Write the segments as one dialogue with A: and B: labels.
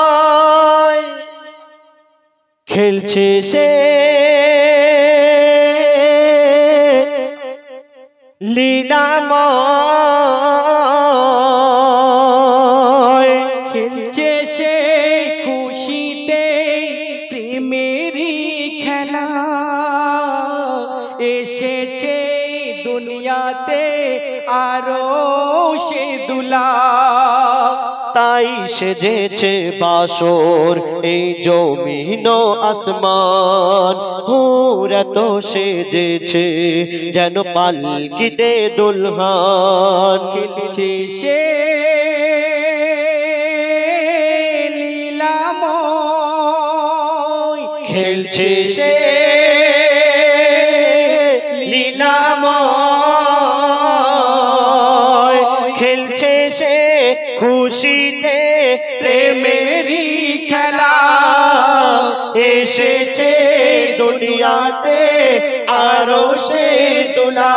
A: লীলাময় খেলছে সে লীলাময়
B: খেলছে সে খুশিতে প্রেমেরই খেলা এসেছে দুনিয়াতে আরো সে দুলা
A: তাই সেজেছে বাসর এই জমিন ও আসমান ওরা তো সেজেছে যেন পালকিতে দুলহান
B: খেলছে সে লীলাময়
A: খেলছে সে লীলাময় খেলছে সে খুশিতে
B: প্রেমেরই খেলা
A: এসেছে দুনিয়াতে আরো সে দুলা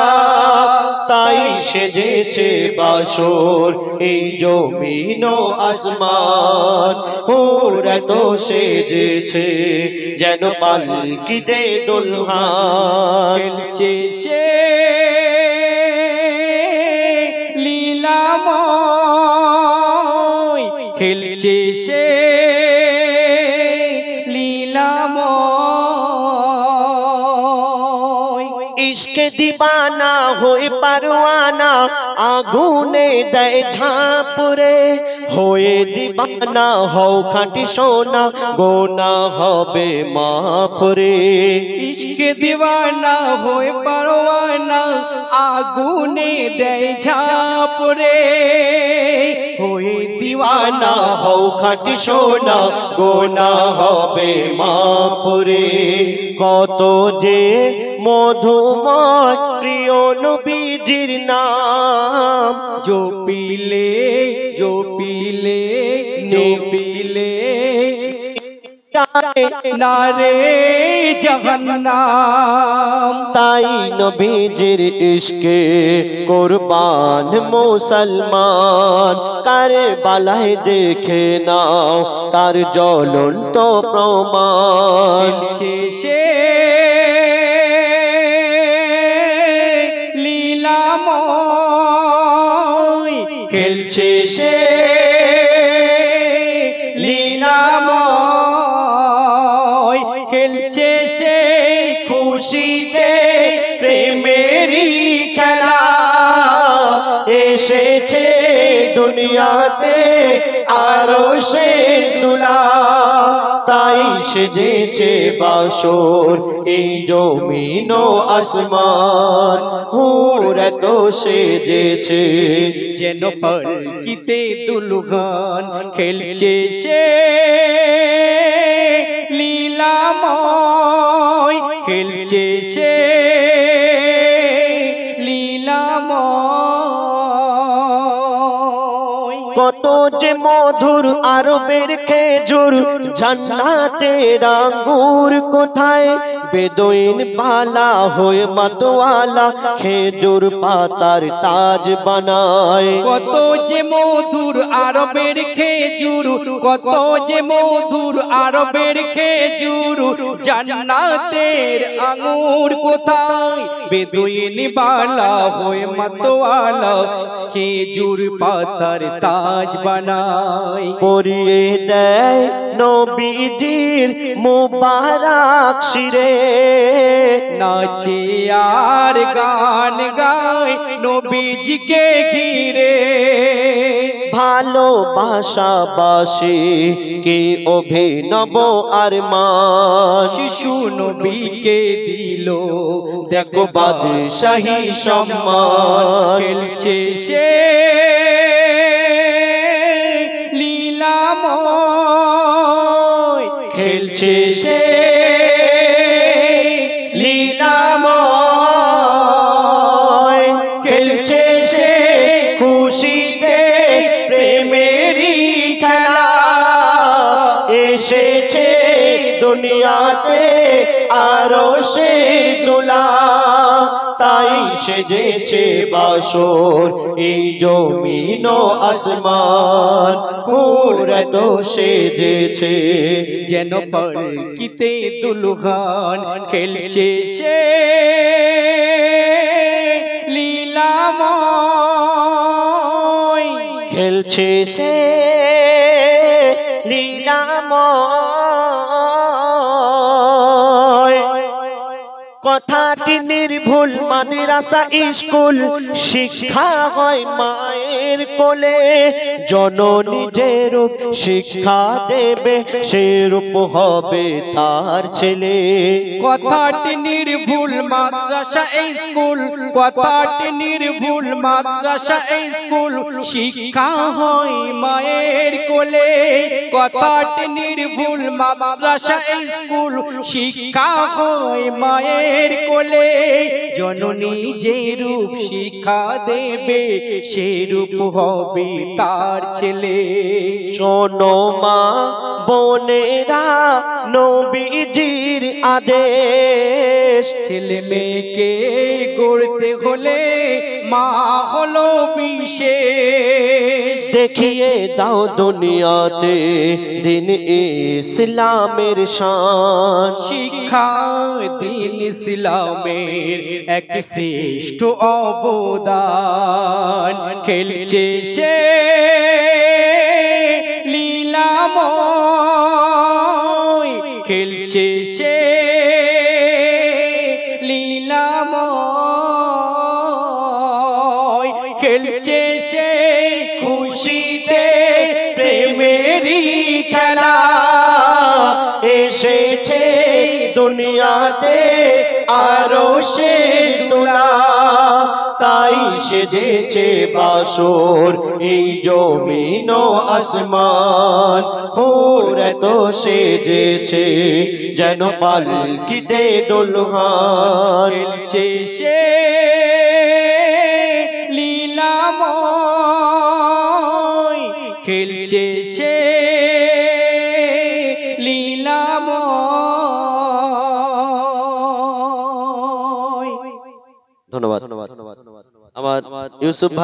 A: তাই সেজেছে বাসর এই জমিন ও আসমান ওরা তো সেজেছে যেন পালকিতে দুলহান
B: খেলছে সে লীলাময় খেলছে সে লীলাময়
A: ইশকে দিবানা হয়ে পারওয়ানা আগুনে দেয় ঝাঁপরে হয়ে দিবানা হও খাঁটি সোনা গোনা হবে মাপরে
B: ইশকে দিওয়ানা হয়ে পারওয়ানা আগুনে দেয় ঝাঁপরে
A: হয়ে দিওয়ানা হও খাঁটি সোনা গোনা হবে মাপরে কত যে মধুময় প্রিয় নবীজির নাম
B: জপিলে জপিলে জপিলে নারে জাহান্নাম
A: তাই নবীজির ইশকে কুরবান মুসলমান কারবালায় দেখে নাও তার জ্বলন্ত প্রমাণ
B: খেলছে সে লীলাময়
A: খেলছে সে লীলাময়
B: খেলছে সে
A: খুশিতে প্রেমেরই খেলা এসেছে দুনিয়াতে আরো সে দুলা তাই সেজেছে বাসর এই জমিন ও আসমান ওরা তো সেজেছে
B: যেন পালকিতে দুলহান খেলছে সে লীলাময় খেলছে সে লীলাময়
A: কত যে মধুর আরবের খেজুর জান্নাতের আঙ্গুর কোথায় বেদুইন বালা হয়ে মাতোয়ালা খেজুর পাতার তাজ বানায়
B: কত যে মধুর আরবের খেজুর কত যে মধুর আরবের খেজুর জান্নাতের আঙ্গুর কোথায় বেদুইন বালা হয়ে মাতোয়ালা খেজুর পাতার তাজ বানায়
A: পরিয়ে দেয় নবীজির মুবারক শিরে
B: নাচে আর গান গায় নবীজিকে ঘিরে
A: ভালোবাসা বাসে কি অভিনব আরমান
B: শিশু নবীকে দিল
A: দেখো বাদশাহী সম্মান
B: খেলছে সে লীলাময়
A: খেলছে সে লীলাময় খেলছে সে খুশিতে প্রেমেরই খেলা এসেছে দুনিয়াতে আরো সে দুলা তাই সেজেছে বাসর এই জমিন ও আসমান হুরে তো সেজেছে
B: যেন পালকিতে দুলহান খেলছে সে লীলাময়
A: খেলছে সে লীলাময় কথাটি নির্ভুল মাদ্রাসা স্কুল শিক্ষা হয় মায়ের কোলে জননী যে রূপ শিক্ষা দেবে সেরূপ হবে তার ছেলে
B: কথাটি নির্ভুল মাদ্রাসা স্কুল কথাটি নির্ভুল মাদ্রাসা স্কুল শিক্ষা হয় মায়ের কোলে কথাটি নির্ভুল মাদ্রাসা স্কুল শিক্ষা হয় মায়ের কোলে জননী যে রূপ শিক্ষা দেবে সেরূপ হবে তার ছেলে
A: শোনো মা বোনেরা নবীজির আদেশ
B: ছেলে মেয়েকে গড়তে হলে মা হলো বিশেষ
A: দেখিয়ে দাও দুনিয়াতে দিন ইসলামের শান
B: শিক্ষা দিন ইসলামের এক শ্রেষ্ঠ অবদান খেলছে সে লীলাময় খেলছে সে লীলাময় খেলছে সে
A: খুশিতে প্রেমেরই খেলা এসেছে দুনিয়াতে আরো সে দুলা তাই সেজেছে বাসর এই জমিন ও আসমান হুরে তো সেজেছে যেন পালকিতে দুলহান
B: খেলছে সে লীলাময় খেলছে সে লীলাময়
A: ধন্যবাদ আমার ইউসুফ ভাই